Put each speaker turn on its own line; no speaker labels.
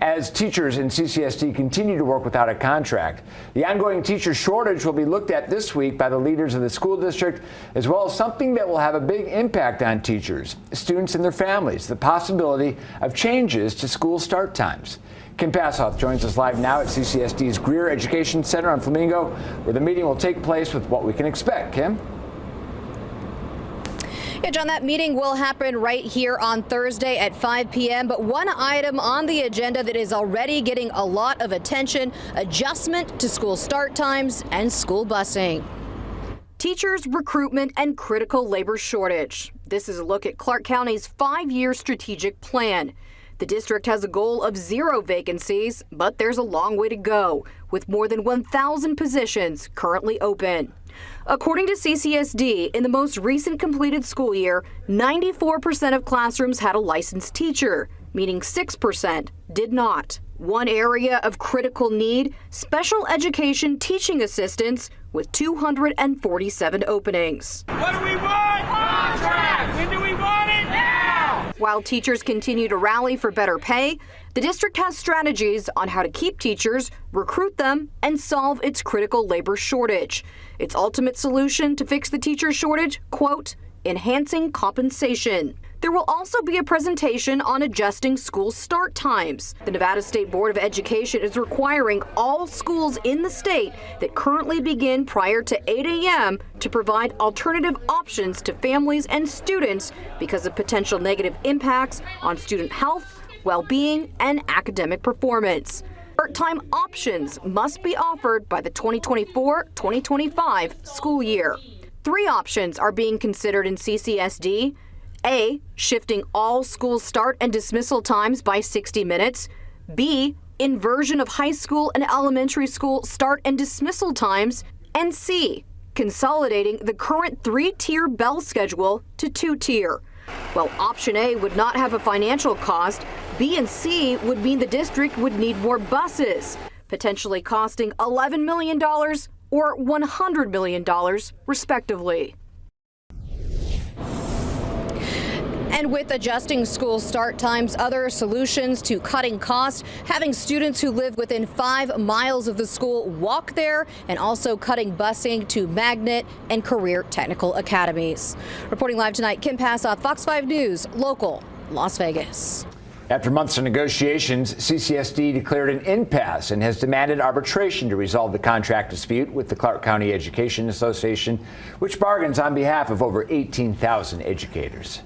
as teachers in CCSD continue to work without a contract. The ongoing teacher shortage will be looked at this week by the leaders of the school district, as well as something that will have a big impact on teachers, students and their families, the possibility of changes to school start times. Kim Passoff joins us live now at CCSD's Greer Education Center on Flamingo, where the meeting will take place with what we can expect. Kim?
Yeah, John, that meeting will happen right here on Thursday at 5 p.m. But one item on the agenda that is already getting a lot of attention: adjustment to school start times and school busing. Teachers, recruitment, and critical labor shortage. This is a look at Clark County's 5-year strategic plan. The district has a goal of 0 vacancies, but there's a long way to go, with more than 1,000 positions currently open. According to CCSD, in the most recent completed school year, 94% of classrooms had a licensed teacher, meaning 6% did not. One area of critical need: special education teaching assistants, with 247 openings.
What do we want? Contracts! When do we want it? Now!
While teachers continue to rally for better pay, the district has strategies on how to keep teachers, recruit them, and solve its critical labor shortage. Its ultimate solution to fix the teacher shortage: quote, enhancing compensation. There will also be a presentation on adjusting school start times. The Nevada State Board of Education is requiring all schools in the state that currently begin prior to 8 a.m. to provide alternative options to families and students because of potential negative impacts on student health, well-being, and academic performance. Part-time options must be offered by the 2024-2025 school year. 3 options are being considered in CCSD. A, shifting all school start and dismissal times by 60 minutes. B, inversion of high school and elementary school start and dismissal times. And C, consolidating the current 3-tier bell schedule to 2-tier. While option A would not have a financial cost, B and C would mean the district would need more buses, potentially costing $11 million or $100 million, respectively. And with adjusting school start times, other solutions to cutting costs: having students who live within 5 miles of the school walk there, and also cutting busing to magnet and career technical academies. Reporting live tonight, Kim Passoff, Fox 5 News, local, Las Vegas.
After months of negotiations, CCSD declared an impasse and has demanded arbitration to resolve the contract dispute with the Clark County Education Association, which bargains on behalf of over 18,000 educators.